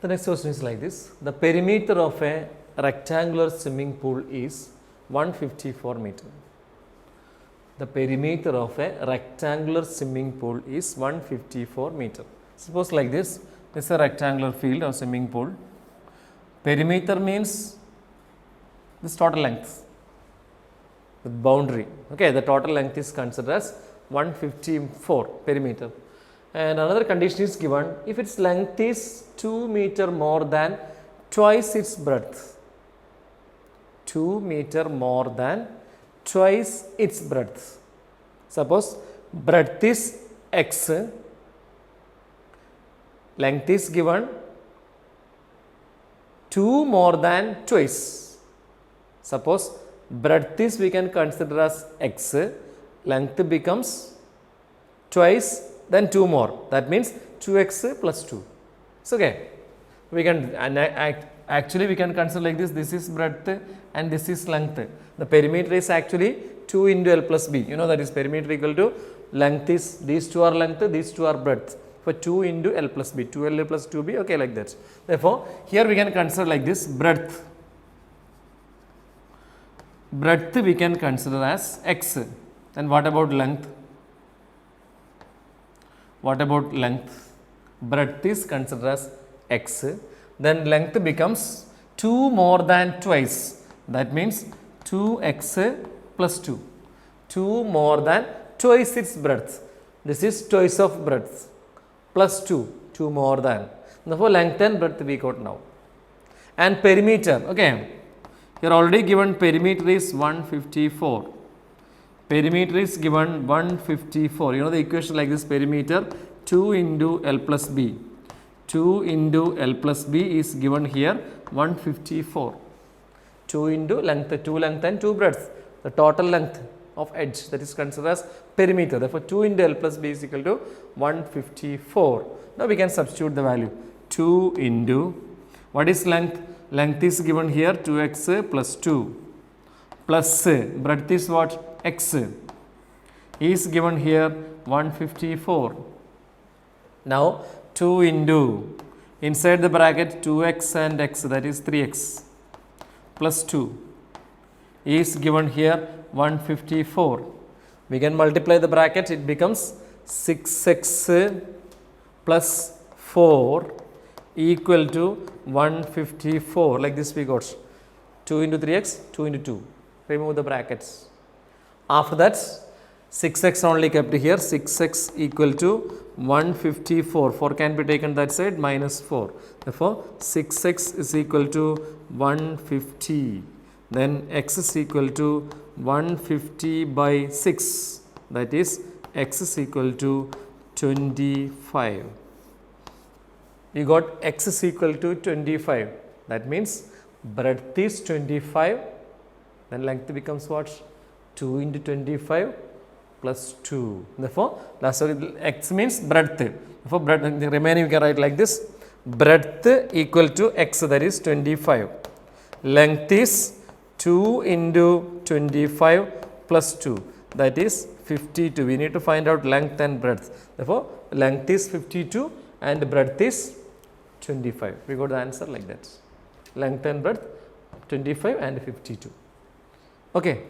The next question is like this. The perimeter of a rectangular swimming pool is 154 meter. The perimeter of a rectangular swimming pool is 154 meter. Suppose like this is a rectangular field or swimming pool. Perimeter means this total length with boundary. Okay, the total length is considered as 154 perimeter. And another condition is given if its length is 2 meter more than twice its breadth. 2 meter more than twice its breadth. Suppose breadth is x, length is given 2 more than twice. Suppose breadth is we can consider as x, length becomes twice then 2 more, that means 2x plus 2. It's okay. We can actually we can consider like this is breadth and this is length. The perimeter is actually 2 into L plus B. You know that is perimeter equal to length is these two are length, these two are breadth. For 2 into L plus B, 2L plus 2B, okay, like that. Therefore, here we can consider like this breadth. Breadth we can consider as x. And what about length? What about length? Breadth is considered as x. Then length becomes 2 more than twice. That means 2x plus 2. 2 more than twice its breadth. This is twice of breadth. Plus 2. 2 more than. Therefore, length and breadth we got now. And perimeter. Okay. Here already given perimeter is 154. Perimeter is given 154. You know the equation like this perimeter 2 into L plus B. 2 into L plus B is given here 154. 2 into length, 2 length and 2 breadth. The total length of edge that is considered as perimeter. Therefore, 2 into L plus B is equal to 154. Now, we can substitute the value. 2 into, what is length? Length is given here 2x plus 2 plus breadth is what? X is given here 154. Now, 2 into, inside the bracket 2x and x, that is 3x plus 2 is given here 154. We can multiply the bracket, it becomes 6x plus 4 equal to 154. Like this we got 2 into 3x, 2 into 2. Remove the brackets. After that, 6x only kept here, 6x equal to 154. 4 can be taken that side, minus 4. Therefore, 6x is equal to 150. Then x is equal to 150 by 6. That is, x is equal to 25. We got x is equal to 25. That means breadth is 25. Then length becomes what? 2 into 25 plus 2. Therefore, last x means breadth. Therefore, breadth, the remaining we can write like this. Breadth equal to x, that is 25. Length is 2 into 25 plus 2, that is 52. We need to find out length and breadth. Therefore, length is 52 and breadth is 25. We got the answer like that. Length and breadth 25 and 52. Okay.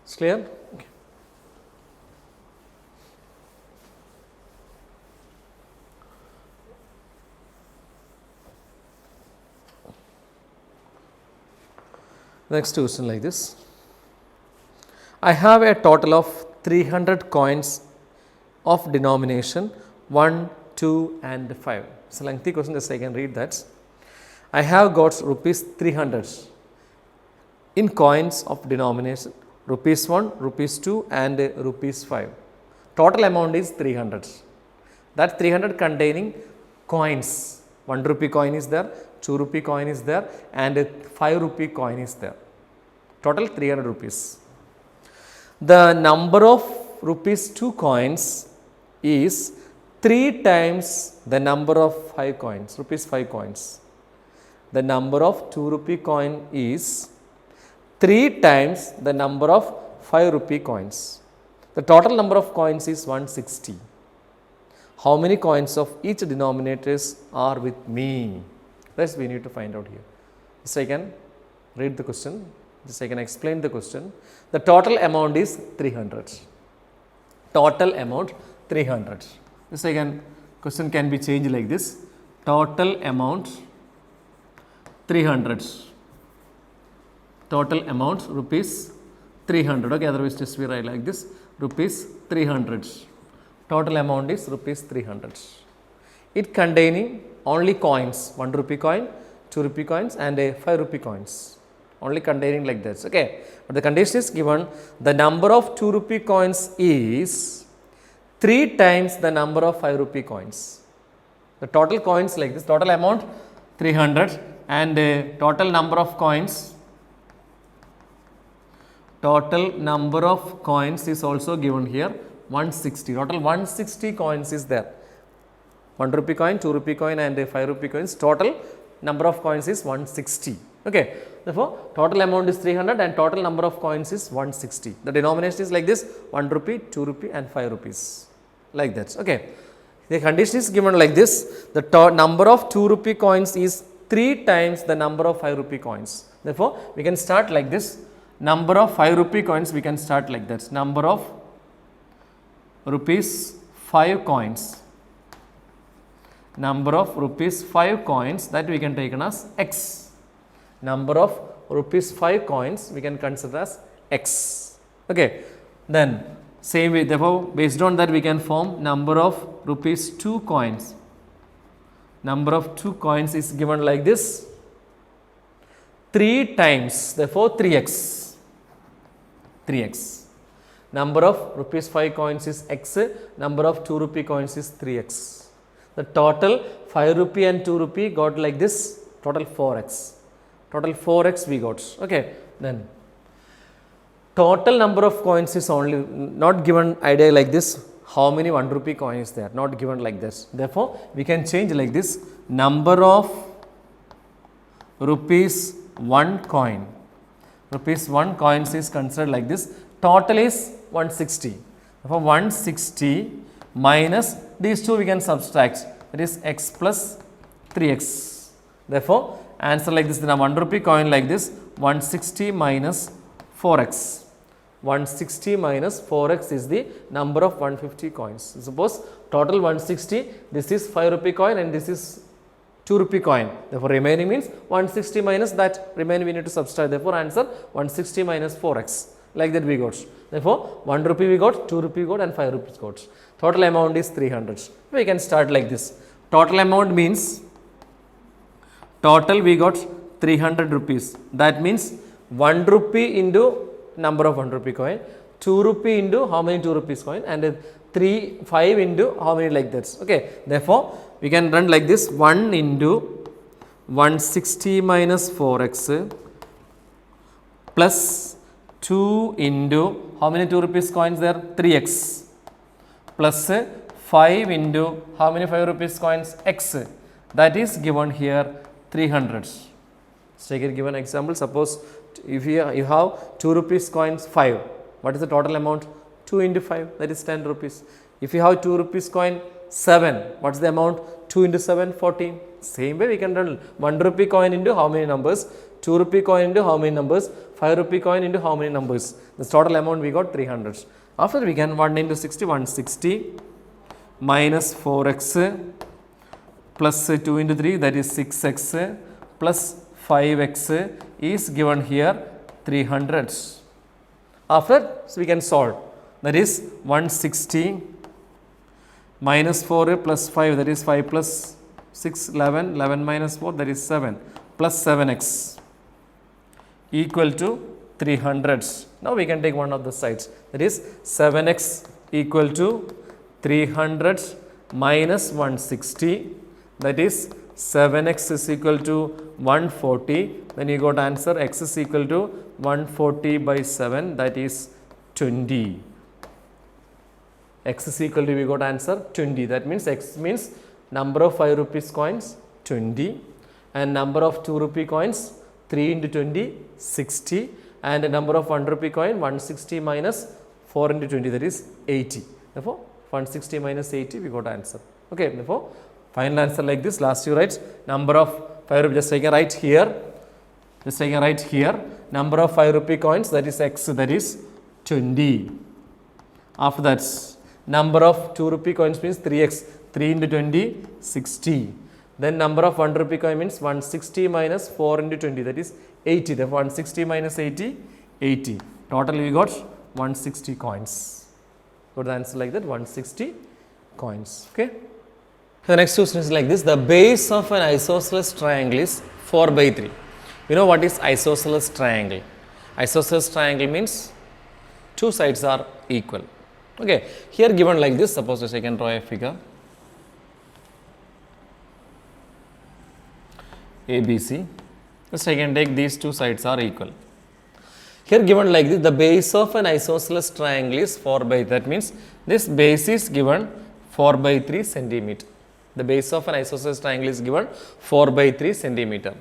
It's clear? Okay. Next question like this. I have a total of 300 coins of denomination 1, 2 and 5. It's a lengthy question, just I can read that. I have got rupees 300 in coins of denomination rupees 1, rupees 2 and rupees 5. Total amount is 300. That 300 containing coins. 1 rupee coin is there, 2 rupee coin is there and 5 rupee coin is there. Total 300 rupees. The number of rupees 2 coins is 3 times the number of 5 coins, rupees 5 coins. The number of 2 rupee coin is 3 times the number of 5 rupee coins. The total number of coins is 160. How many coins of each denominators are with me? Rest we need to find out here. Just I can read the question. Just I can explain the question. The total amount is 300. Total amount 300. Just again, question can be changed like this. Total amount 300. Total amount rupees 300. Okay, otherwise just we write like this. Rupees 300. Total amount is rupees 300. It containing only coins, 1 rupee coin, 2 rupee coins and a 5 rupee coins. Only containing like this. Okay, but the condition is given, the number of 2 rupee coins is 3 times the number of 5 rupee coins. The total coins like this, total amount 300 and total number of coins is also given here 160. Total 160 coins is there. 1 rupee coin, 2 rupee coin and 5 rupee coins. Total number of coins is 160. Okay. Therefore, total amount is 300 and total number of coins is 160. The denomination is like this, 1 rupee, 2 rupee and 5 rupees. Like that. Okay. The condition is given like this. The number of 2 rupee coins is 3 times the number of 5 rupee coins. Therefore, we can start like this. Number of 5 rupee coins we can start like that. Number of rupees 5 coins. Number of rupees 5 coins that we can take as x. Number of rupees 5 coins we can consider as x. Okay. Then same way, therefore, based on that we can form number of rupees 2 coins. Number of 2 coins is given like this, 3 times, therefore 3x. 3x. Number of rupees 5 coins is x, number of 2 rupee coins is 3x. The total 5 rupee and 2 rupee got like this, total 4x. Total 4x we got. Okay. Then total number of coins is only not given idea like this. How many 1 rupee coin is there? Not given like this. Therefore, we can change like this. Number of rupees 1 coin. Rupees 1 coins is considered like this. Total is 160. Therefore, 160 minus these two we can subtract. That is x plus 3x. Therefore, answer like this. Then 1 rupee coin like this. 160 minus 4x. 160 minus 4x is the number of 150 coins. Suppose total 160, this is 5 rupee coin and this is 2 rupee coin. Therefore, remaining means 160 minus that remaining we need to subtract. Therefore, answer 160 minus 4x. Like that we got. Therefore, 1 rupee we got, 2 rupee got and 5 rupees got. Total amount is 300. We can start like this. Total amount means total we got 300 rupees. That means 1 rupee into number of 1 rupee coin, 2 rupee into how many 2 rupees coin and 5 into how many like that. Okay. Therefore, we can run like this, 1 into 160 minus 4x plus 2 into how many 2 rupees coins there, 3x plus 5 into how many 5 rupees coins, x, that is given here 300. Let's take a given example. Suppose if you have 2 rupees coins 5, what is the total amount? 2 into 5, that is 10 rupees. If you have 2 rupees coin 7, what is the amount? 2 into 7, 14. Same way we can run 1 rupee coin into how many numbers? 2 rupee coin into how many numbers? 5 rupee coin into how many numbers? The total amount we got 300. After we can 1 into 60, 160 minus 4x plus 2 into 3, that is 6x plus 5x is given here 300. After, so we can solve, that is 160 minus 4 plus 5, that is 5 plus 6, 11, 11 minus 4, that is 7 plus 7x equal to 300. Now we can take one of the sides, that is 7x equal to 300 minus 160, that is 7x is equal to 140, then you got answer x is equal to 140 by 7, that is 20. X is equal to, we got answer 20, that means x means number of 5 rupees coins 20 and number of 2 rupee coins 3 into 20 60 and the number of 1 rupee coin 160 minus 4 into 20, that is 80. Therefore, 160 minus 80, we got answer. Okay, therefore, final answer like this. Last you write number of 5 rupees, just take a right here. Just take a right here. Number of 5 rupee coins, that is x, that is 20. After that, number of 2 rupee coins means 3x. 3 into 20, 60. Then number of 1 rupee coin means 160 minus 4 into 20, that is 80. Therefore, 160 minus 80, 80. Total we got 160 coins. Got the answer like that, 160 coins. Okay. The next question is like this. The base of an isosceles triangle is 4 by 3. You know what is isosceles triangle? Isosceles triangle means two sides are equal. Okay. Here given like this, suppose I can draw a figure. ABC. Just I can take these two sides are equal. Here given like this, the base of an isosceles triangle is 4 by 3. That means this base is given 4 by 3 centimeter. The base of an isosceles triangle is given 4 by 3 centimeter.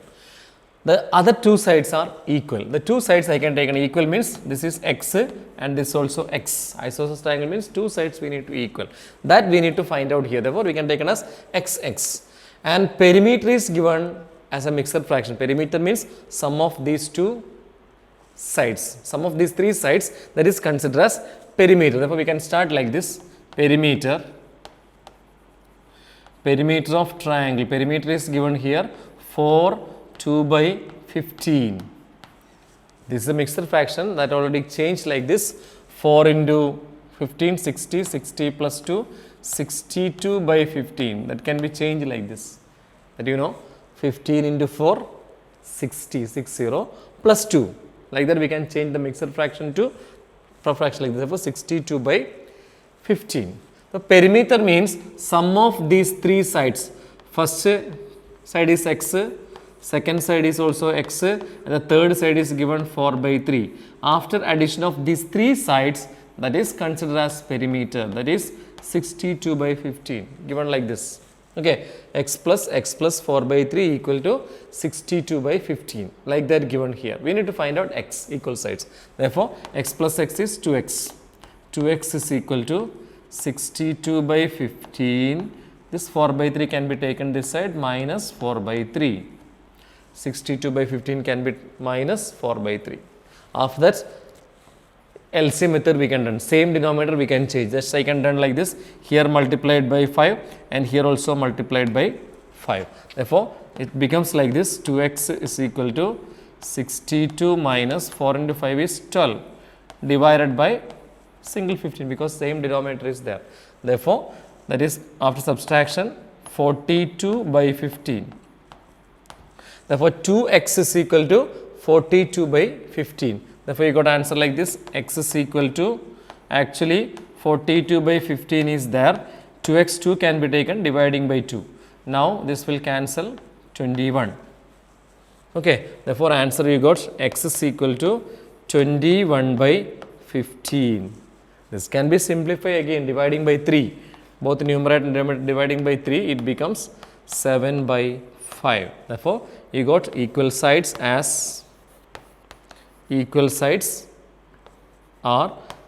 The other two sides are equal. The two sides I can take an equal means this is x and this also x. Isosceles triangle means two sides we need to equal. That we need to find out here. Therefore, we can take it as x. And perimeter is given as a mixed fraction. Perimeter means sum of these two sides. Sum of these three sides, that is considered as perimeter. Therefore, we can start like this. Perimeter of triangle. Perimeter is given here 4, 2 by 15. This is a mixed fraction that already changed like this. 4 into 15, 60, 60 plus 2, 62 by 15. That can be changed like this. That you know, 15 into 4, 60, 60 plus 2. Like that we can change the mixed fraction to fraction like this. Therefore, 62 by 15. The perimeter means sum of these three sides. First side is x, second side is also x, and the third side is given 4 by 3. After addition of these three sides, that is considered as perimeter. That is 62 by 15, given like this. Okay, x plus 4 by 3 equal to 62 by 15, like that given here. We need to find out x, equal sides. Therefore, x plus x is 2x. 2x is equal to 62 by 15. This 4 by 3 can be taken this side, minus 4 by 3. 62 by 15 can be minus 4 by 3. After that, LCM method we can run. Same denominator we can change. Just I can run like this. Here multiplied by 5 and here also multiplied by 5. Therefore, it becomes like this. 2x is equal to 62 minus 4 into 5 is 12 divided by single 15, because same denominator is there. Therefore, that is after subtraction 42 by 15. Therefore, 2x is equal to 42 by 15. Therefore, you got answer like this. X is equal to, actually 42 by 15 is there. 2x 2 can be taken dividing by 2. Now, this will cancel 21. Okay. Therefore, answer you got x is equal to 21 by 15. This can be simplified again, dividing by 3. Both numerator and denominator dividing by 3, it becomes 7 by 5. Therefore, you got equal sides are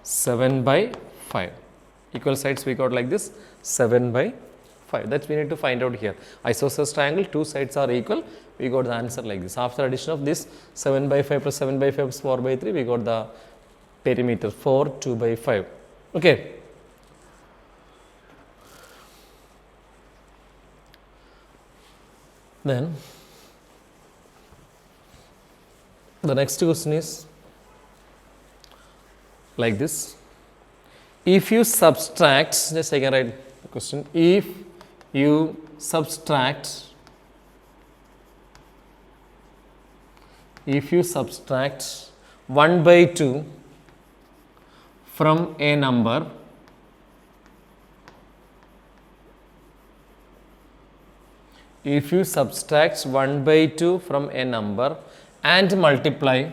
7 by 5. Equal sides we got like this, 7 by 5. That we need to find out here. Isosceles triangle, two sides are equal. We got the answer like this. After addition of this, 7 by 5 plus 7 by 5 plus 4 by 3, we got the perimeter 4, 2 by 5. Okay. Then, the next question is like this. If you subtract, just I can write the question. If you subtract 1 by 2 from a number, if you subtract 1 by 2 from a number and multiply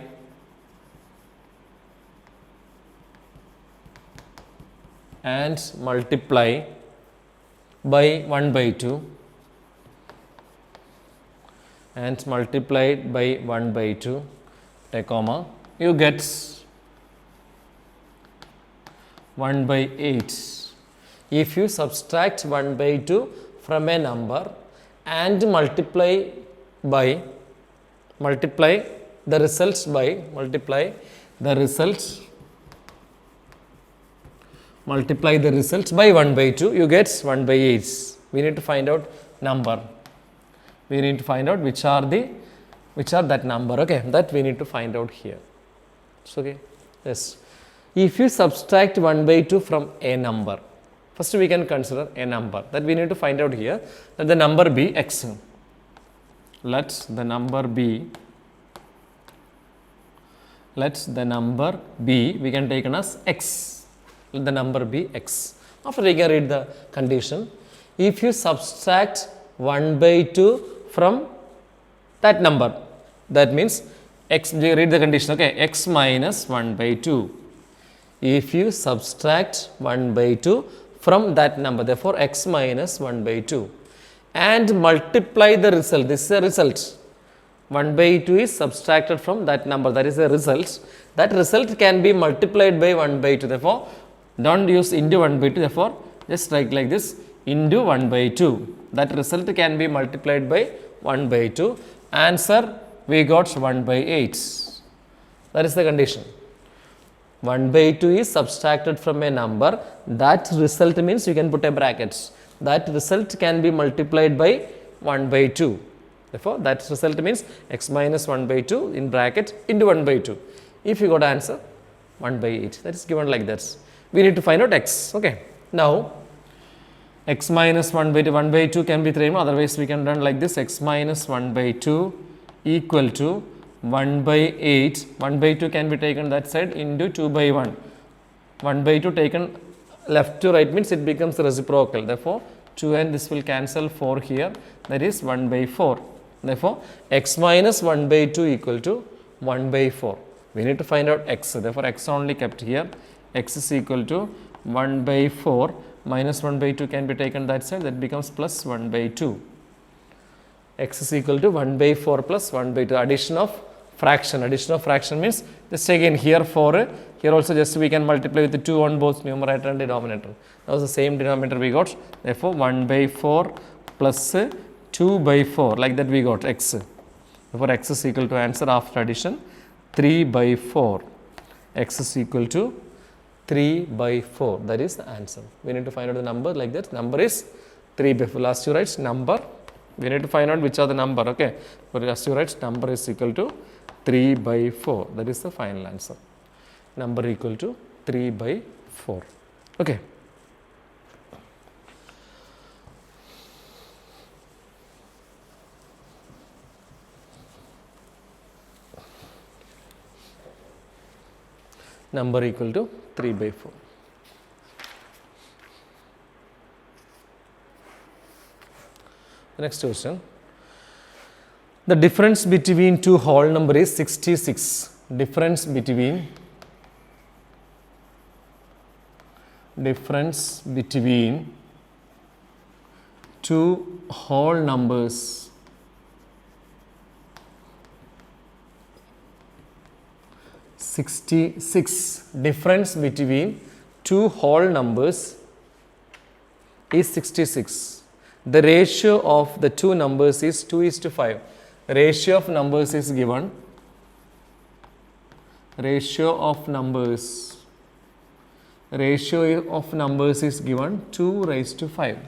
by 1 by 2 and multiplied by 1 by 2, a comma, you get 1 by 8. If you subtract 1 by 2 from a number and multiply the results by by 1 by 2, you get 1 by 8. We need to find out number. We need to find out which are that number. Okay, that we need to find out here. So, okay, yes. If you subtract 1 by 2 from a number, first we can consider a number that we need to find out here. Let the number be x. Let the number be, we can take it as x. Let the number be x. After we can read the condition. If you subtract 1 by 2 from that number, that means x, read the condition, okay, x minus 1 by 2. If you subtract 1 by 2 from that number, therefore x minus 1 by 2, and multiply the result, this is a result, 1 by 2 is subtracted from that number, that is a result. That result can be multiplied by 1 by 2, therefore don't use into 1 by 2, therefore just write like this, into 1 by 2. That result can be multiplied by 1 by 2. Answer, we got 1 by 8. That is the condition. 1 by 2 is subtracted from a number. That result means you can put a bracket. That result can be multiplied by 1 by 2. Therefore, that result means x minus 1 by 2 in bracket into 1 by 2. If you got answer 1 by 8, that is given like that. We need to find out x. Okay. Now, x minus 1 by 2 can be 3, otherwise we can run like this, x minus 1 by 2 equal to 1 by 8, 1 by 2 can be taken that side into 2 by 1. 1 by 2 taken left to right means it becomes reciprocal. Therefore, 2 and this will cancel 4 here, that is 1 by 4. Therefore, x minus 1 by 2 equal to 1 by 4. We need to find out x. Therefore, x only kept here. X is equal to 1 by 4 minus 1 by 2 can be taken that side, that becomes plus 1 by 2. X is equal to 1 by 4 plus 1 by 2. Addition of fraction. Addition of fraction means just again here 4, here also just we can multiply with the 2 on both numerator and denominator. That was the same denominator we got. Therefore, 1 by 4 plus 2 by 4, like that we got x. Therefore, x is equal to, answer after addition, 3 by 4. X is equal to 3 by 4. That is the answer. We need to find out the number like that. Number is 3 by 4. Last you write number. We need to find out which are the number. Okay. For last you write number is equal to 3 by 4. That is the final answer. Number equal to 3 by 4. Okay. Number equal to 3 by 4. The next question. The difference between two whole number is 66. Difference between two whole numbers difference between two whole numbers is 66. The ratio of the two numbers is 2:5. Ratio of numbers is given. Ratio of numbers is given 2:5.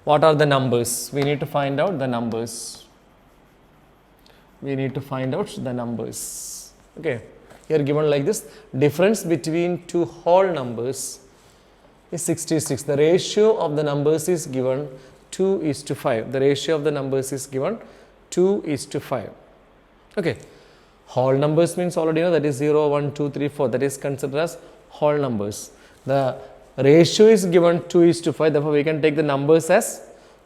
What are the numbers? We need to find out the numbers. Okay, here given like this, difference between two whole numbers is 66. The ratio of the numbers is given 2:5. The ratio of the numbers is given 2:5. Okay, whole numbers means already know that is 0, 1, 2, 3, 4. That is considered as whole numbers. The ratio is given 2:5. Therefore, we can take the numbers as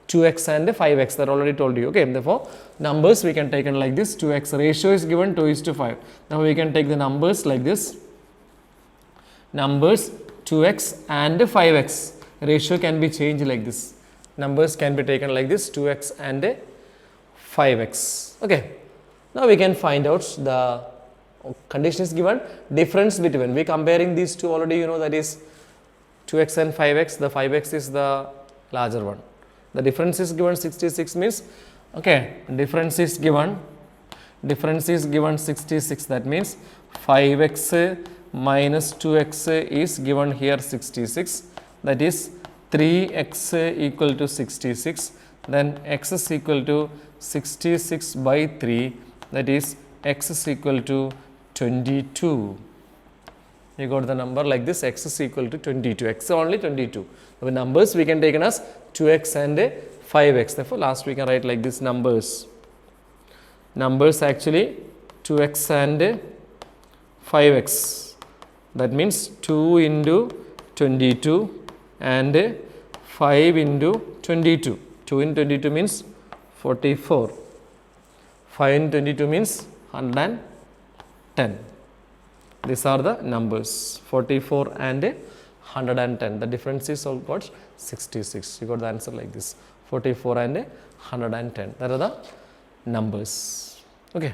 2x and 5x, that already told you. Okay, therefore, numbers we can take it like this. 2x ratio is given 2:5. Now, we can take the numbers like this. Numbers 2x and 5x. Ratio can be changed like this. Numbers can be taken like this, 2x and 5x. Okay. Now, we can find out the condition is given, difference between, we comparing these two already, you know, that is 2x and 5x, the 5x is the larger one. The difference is given 66 means, okay, difference is given 66, that means 5x minus 2x is given here 66, that is 3x equal to 66, then x is equal to 66 by 3, that is x is equal to 22. You got the number like this, x is equal to 22, x only 22. The numbers we can take as 2x and 5x, therefore last we can write like this numbers. Numbers actually 2x and 5x, that means 2 into 22 and 5 into 22. 2 into 22 means 44. 5 into 22 means 110. These are the numbers 44 and 110. The difference is all got 66. You got the answer like this, 44 and 110. That are the numbers. Okay.